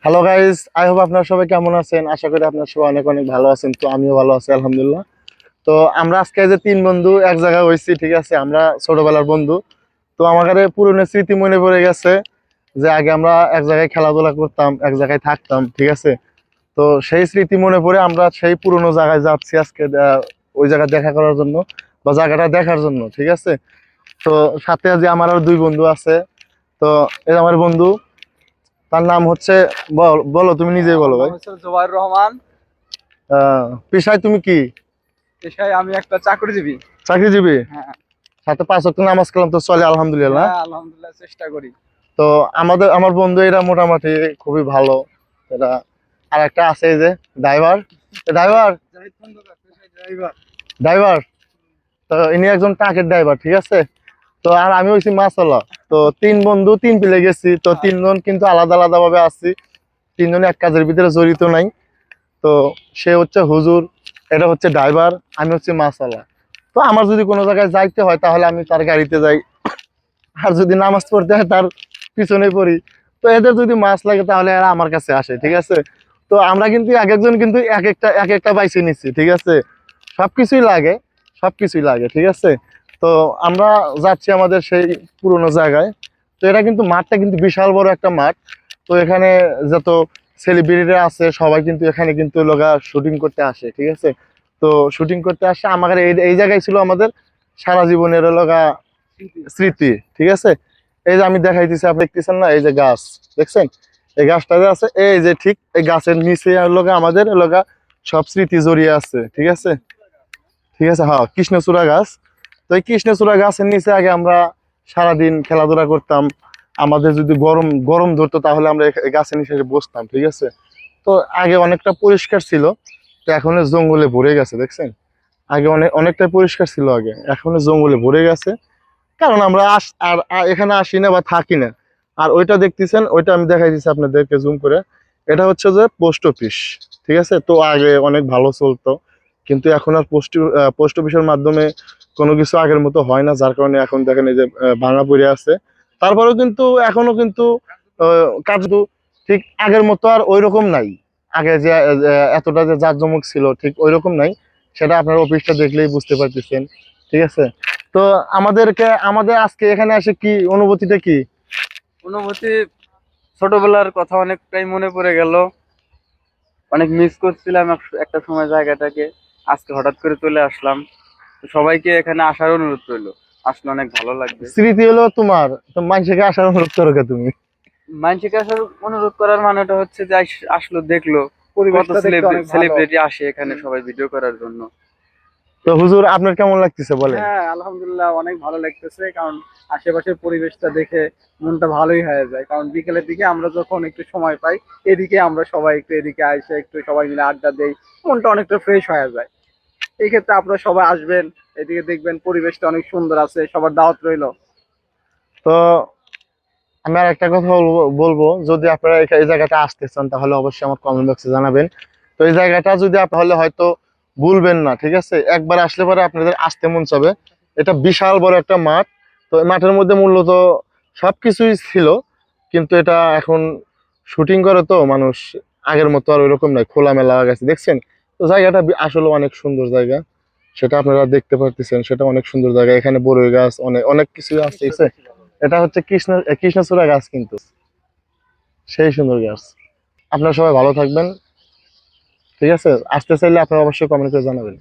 Hello guys, I hope আপনারা সবাই কেমন আছেন। আশা করি আপনারা সবাই অনেক অনেক ভালো আছেন। তো আমিও ভালো আছি আলহামদুলিল্লাহ। তো আমরা আজকে যে তিন বন্ধু এক জায়গায় হইছি, ঠিক আছে। আমরা ছোটবেলার বন্ধু। তো আমার পুরনো স্মৃতি মনে পড়ে গেছে যে আগে আমরা এক জায়গায় খেলাধুলা করতাম, এক জায়গায় থাকতাম, ঠিক আছে। তো সেই স্মৃতি মনে পড়ে আমরা সেই পুরনো জায়গায় যাচ্ছি আজকে, ওই জায়গা দেখা করার জন্য বা জায়গাটা দেখার জন্য, ঠিক আছে। তো সাথে যে আমার আর দুই বন্ধু আছে। তো এই আমার বন্ধু, তার নাম হচ্ছে, বলো তুমি নিজেই বলো আমার নাম ভাই। হচ্ছে জোবাইর রহমান। পেশায় তুমি কি? পেশায় আমি একটা চাকরিজীবী। চাকরিজীবী? হ্যাঁ। সাথে 5 ওয়াক্ত নামাজ কালাম তো চলে আলহামদুলিল্লাহ। হ্যাঁ, আলহামদুলিল্লাহ চেষ্টা করি। তো আমার বন্ধু এরা মোটামুটি খুবই ভালো। এরা আর একটা আছে এই যে ড্রাইভার। ড্রাইভার জাহিদ খন্দকার, পেশায় ড্রাইভার। ড্রাইভার তো ইনি একজন ট্রাকের ড্রাইভার, ঠিক আছে। তো আর আমি হইছি মাছওয়ালা। তো তিন বন্ধু তিন পিলে গেছি। তো তিনজন কিন্তু আলাদা আলাদা ভাবে আছি, তিনজন এক কাজের ভিতরে জড়িত নাই। তো সে হচ্ছে হুজুর, এটা হচ্ছে ড্রাইভার, আমি হচ্ছে মাছওয়ালা। তো আমার যদি কোনো জায়গায় যাইতে হয় তাহলে আমি তার গাড়িতে যাই, আর যদি নামাজ পড়তে হয় তার পিছনে পড়ি। তো এদের যদি মাছ লাগে তাহলে এরা আমার কাছে আসে, ঠিক আছে। তো আমরা কিন্তু এক একজন কিন্তু এক একটা বাইছে নিচ্ছি, ঠিক আছে। সবকিছুই লাগে, সবকিছুই লাগে, ঠিক আছে। তো আমরা যাচ্ছি আমাদের সেই পুরোনো জায়গায়। তো এটা কিন্তু মাঠটা কিন্তু বিশাল বড় একটা মাঠ। তো এখানে যত সেলিব্রিটিরা আছে সবাই কিন্তু এখানে কিন্তু লগা শুটিং করতে আসে, ঠিক আছে। তো শুটিং করতে আসে আমাদের এই এই জায়গায় ছিল আমাদের সারা জীবনের লগা স্মৃতি, ঠিক আছে। এই যে আমি দেখাইতেছি, আপনি দেখতেছেন না, এই যে গাছ দেখছেন, এই গাছটা যে আছে, এই যে ঠিক এই গাছের নিচে লগা আমাদের লগা সব স্মৃতি জড়িয়ে আছে, ঠিক আছে। ঠিক আছে, হ্যাঁ, কৃষ্ণচূড়া গাছ। তো এই কৃষ্ণচূড়া গাছের নিচে আগে আমরা সারাদিন খেলাধুলা করতাম। আমাদের যদি গরম গরম ধরতো তাহলে আমরা এই গাছের নিচে এসে বসতাম, ঠিক আছে। তো আগে অনেকটা পরিষ্কার ছিল, তো এখন জঙ্গলে ভরে গেছে দেখছেন। আগে অনেকটা পরিষ্কার ছিল আগে, এখন জঙ্গলে ভরে গেছে। কারণ আমরা এখানে আসি না বা থাকি না। আর ওইটা দেখতেছেন, ওইটা আমি দেখাই দিচ্ছি আপনাদেরকে জুম করে। এটা হচ্ছে যে পোস্ট অফিস, ঠিক আছে। তো আগে অনেক ভালো চলতো, কিন্তু এখন আর পোস্ট অফিসের মাধ্যমে কোনো কিছু আগের মতো হয় না, যার কারণে এখন দেখেন এই যে ভাঙা পড়ে আছে। তারপরেও কিন্তু এখনো কিন্তু কাজ ঠিক আগের মতো আর ওই রকম নাই। আগে যে এতটা যে জাঁকজমক ছিল ঠিক ওই রকম নাই। সেটা আপনার অফিসটা দেখলেই বুঝতে পারতেছেন, ঠিক আছে। তো আমাদের আজকে এখানে আসে কি অনুভূতিটা কি? অনুভূতি, ছোটবেলার কথা অনেকটাই মনে পড়ে গেল। অনেক মিস করছিলাম একটা সময় জায়গাটাকে। আজকে হঠাৎ করে চলে আসলাম। তো সবাইকে এখানে আসার অনুরোধ রইলো, আসলে অনেক ভালো লাগবে। স্মৃতি হলো তোমার, তো মানুষকে আসার অনুরোধ করো কে তুমি? মানুষকে আসার অনুরোধ করার মানেটা হচ্ছে যে আসলো, দেখলো কত পরিবেশটা দেখতে অনেক ভালো। সেলিব্রিটি আসে এখানে সবাই ভিডিও করার জন্য। তো হুজুর, আপনার কেমন লাগতেছে বলেন? হ্যাঁ, আলহামদুলিল্লাহ অনেক ভালো লাগতেছে, কারণ আশেপাশের পরিবেশটা দেখে মনটা ভালোই হয়ে যায়। কারণ বিকেলের দিকে আমরা যখন একটু সময় পাই, এদিকে আমরা সবাই একটু এদিকে আইসে একটু সবাই মিলে আড্ডা দেই, মনটা অনেকটা ফ্রেশ হয়ে যায়। এই ক্ষেত্রে আপনারা সবাই আসবেন, এদিকে দেখবেন পরিবেশটা অনেক সুন্দর আছে, সবার দাওয়াত রইলো। তো আমি আর একটা কথা বলবো, যদি আপনারা এই জায়গাটা আসতে চান তাহলে অবশ্যই আমার কমেন্ট বক্সে জানাবেন। তো এই জায়গাটা যদি তাহলে হয়তো ভুলবেন না, ঠিক আছে। একবার আসলে পরে আপনাদের আসতে মন চাবে। এটা বিশাল বড় একটা মাঠ। তো এই মাঠের মধ্যে মূলত সবকিছুই ছিল, কিন্তু এটা এখন শুটিং করে তো মানুষ, আগের মতো আর ওইরকম নাই, খোলামেলা হয়ে গেছে দেখছেন। তো জায়গাটা আসলে অনেক সুন্দর জায়গা, সেটা আপনারা দেখতে পারতেছেন। সেটা অনেক সুন্দর জায়গা, এখানে বড়ই গাছ অনেক অনেক কিছু আছে, ঠিক আছে। এটা হচ্ছে কৃষ্ণচূড়া গাছ, কিন্তু সেই সুন্দর গাছ। আপনারা সবাই ভালো থাকবেন, ঠিক আছে। আসতে চাইলে আপনারা অবশ্যই কমেন্ট করে জানাবেন।